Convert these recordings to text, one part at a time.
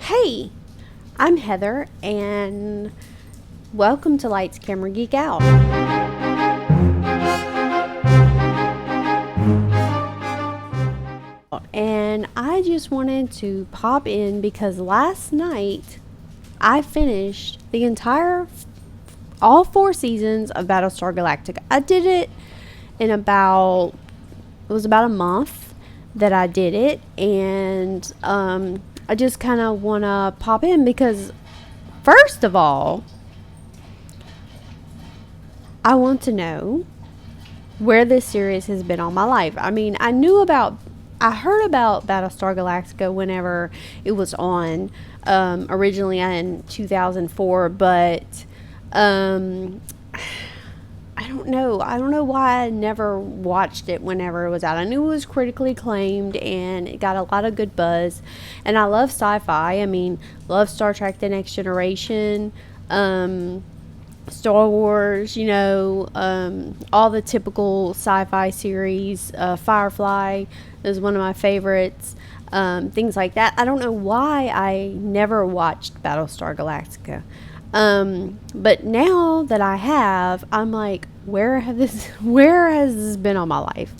Hey, I'm Heather, and welcome to Lights Camera Geek Out. And I just wanted to pop in because last night I finished all 4 seasons of Battlestar Galactica. I did it in it was about a month that I did it, and I just kind of want to pop in because, first of all, I want to know where this series has been all my life. I mean, I heard about Battlestar Galactica whenever it was on, originally in 2004, but I don't know. I don't know why I never watched it whenever it was out. I knew it was critically acclaimed and it got a lot of good buzz. And I love sci-fi. I mean, love Star Trek: The Next Generation, Star Wars, all the typical sci-fi series. Firefly is one of my favorites. Things like that. I don't know why I never watched Battlestar Galactica. But now that I have, I'm like, where has this been all my life?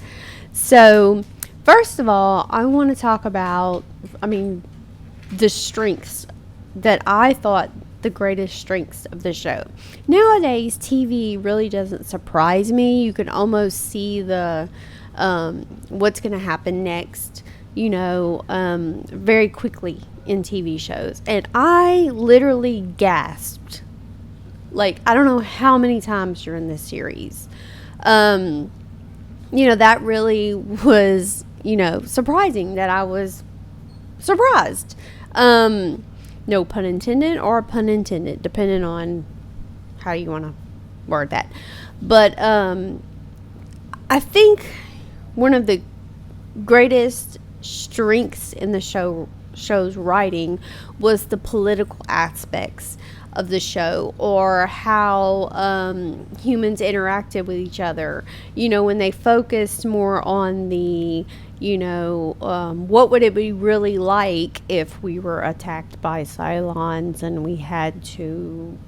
So, first of all, I want to talk about, the strengths that I thought the greatest strengths of the show. Nowadays, TV really doesn't surprise me. You can almost see the, what's going to happen next, very quickly in TV shows. And I literally gasped. Like, I don't know how many times during this series. That really was, surprising that I was surprised. No pun intended or pun intended, depending on how you want to word that. But I think one of the greatest strengths in the show's writing was the political aspects of the show, or how humans interacted with each other. When they focused more on the what would it be really like if we were attacked by Cylons and we had to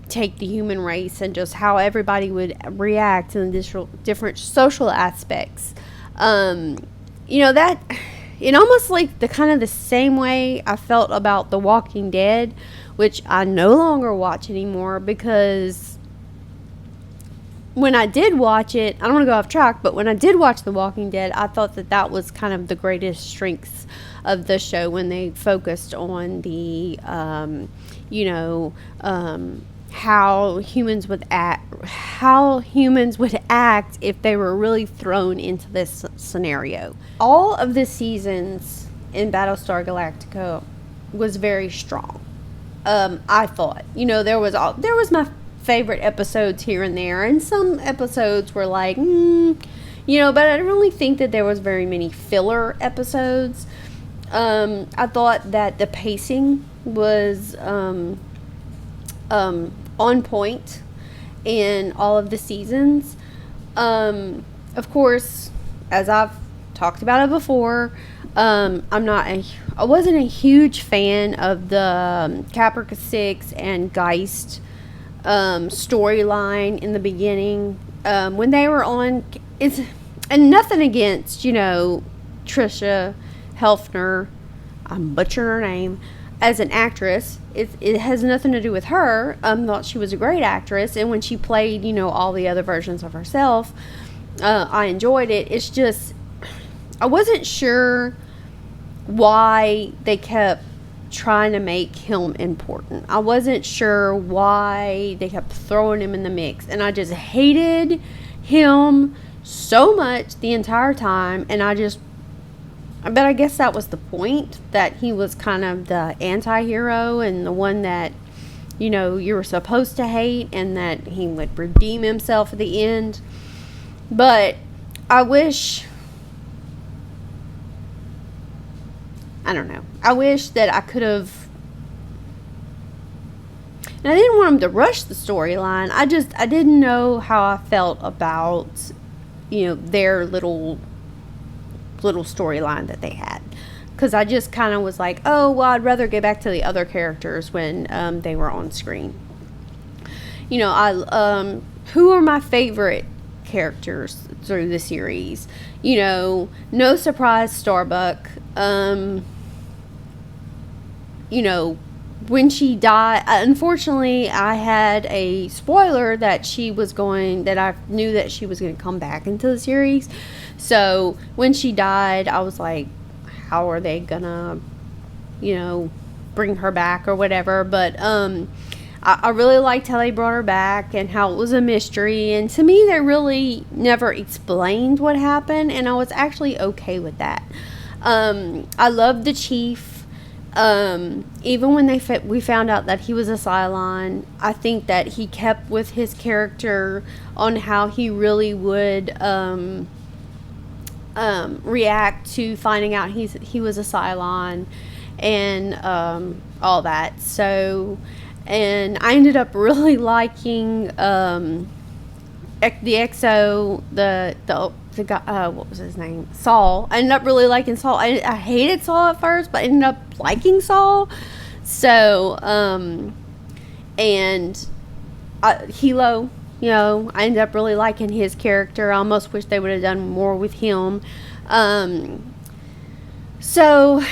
take the human race, and just how everybody would react in different social aspects. That it almost like the same way I felt about The Walking Dead, which I no longer watch anymore, because when I did watch it, I don't want to go off track, but when I did watch The Walking Dead, I thought that was kind of the greatest strengths of the show, when they focused on the, how humans would act if they were really thrown into this scenario. All of the seasons in Battlestar Galactica was very strong. I thought, there was my favorite episodes here and there, and some episodes were like, but I don't really think that there was very many filler episodes. I thought that the pacing was on point in all of the seasons. Of course, as I've talked about it before, I wasn't a huge fan of the Caprica 6 and Geist storyline in the beginning. When they were on, and nothing against, Trisha Helfner, I'm butchering her name, as an actress. It has nothing to do with her. I thought she was a great actress, and when she played, all the other versions of herself, I enjoyed it. It's just, I wasn't sure why they kept trying to make him important. I wasn't sure why they kept throwing him in the mix, and I just hated him so much the entire time. And but I guess that was the point, that he was kind of the anti-hero and the one that, you were supposed to hate, and that he would redeem himself at the end. But I wish that I could have, and I didn't want him to rush the storyline. I didn't know how I felt about, their little storyline that they had. because I just kind of was like, oh, well, I'd rather get back to the other characters when they were on screen. You know, who are my favorite characters through the series? You know, no surprise, Starbuck. You know, when she died, unfortunately, I had a spoiler that I knew that she was going to come back into the series. So when she died, I was like, how are they gonna, you know, bring her back or whatever? But I really liked how they brought her back and how it was a mystery. And to me, they really never explained what happened, and I was actually okay with that. I loved the chief. Even when we found out that he was a Cylon, I think that he kept with his character on how he really would react to finding out he was a Cylon and all that. So, and I ended up really liking the EXO, the guy, what was his name? Saul. I ended up really liking Saul. I hated Saul at first, but I ended up liking Saul. So, and Hilo, you know, I ended up really liking his character. I almost wish they would have done more with him. So,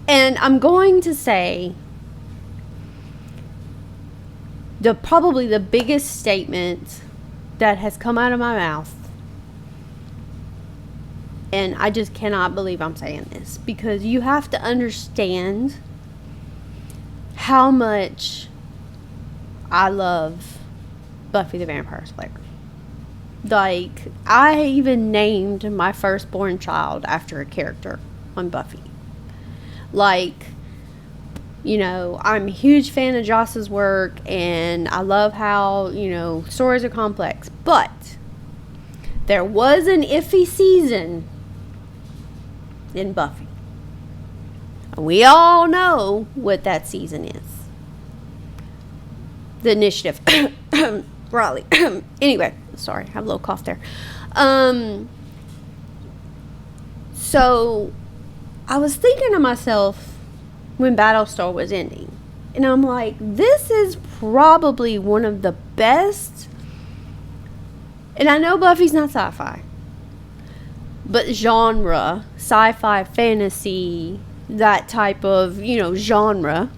and I'm going to say probably the biggest statement that has come out of my mouth, and I just cannot believe I'm saying this, because you have to understand how much I love Buffy the Vampire Slayer. Like, I even named my firstborn child after a character on Buffy. Like, you know, I'm a huge fan of Joss's work, and I love how, you know, stories are complex. But there was an iffy season in Buffy. We all know what that season is. The Initiative. Raleigh. Anyway, sorry, I have a little cough there. So I was thinking to myself when Battlestar was ending, and I'm like, this is probably one of the best, and I know Buffy's not sci-fi, but genre, sci-fi, fantasy, that type of, you know, genre,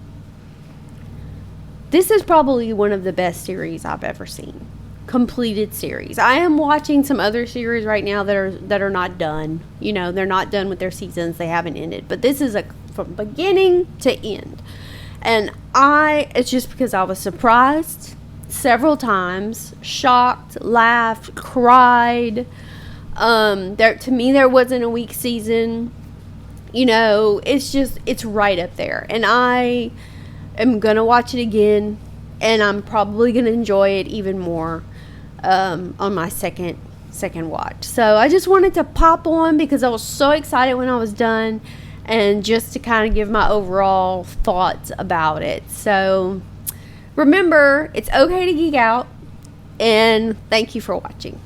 this is probably one of the best series I've ever seen. Completed series. I am watching some other series right now that are not done. You know, they're not done with their seasons. They haven't ended. But this is from beginning to end. And it's just because I was surprised several times, shocked, laughed, cried. To me, there wasn't a weak season. You know, it's right up there. And I am going to watch it again. And I'm probably going to enjoy it even more on my second watch. So I just wanted to pop on because I was so excited when I was done, and just to kind of give my overall thoughts about it. So remember, it's okay to geek out, and thank you for watching.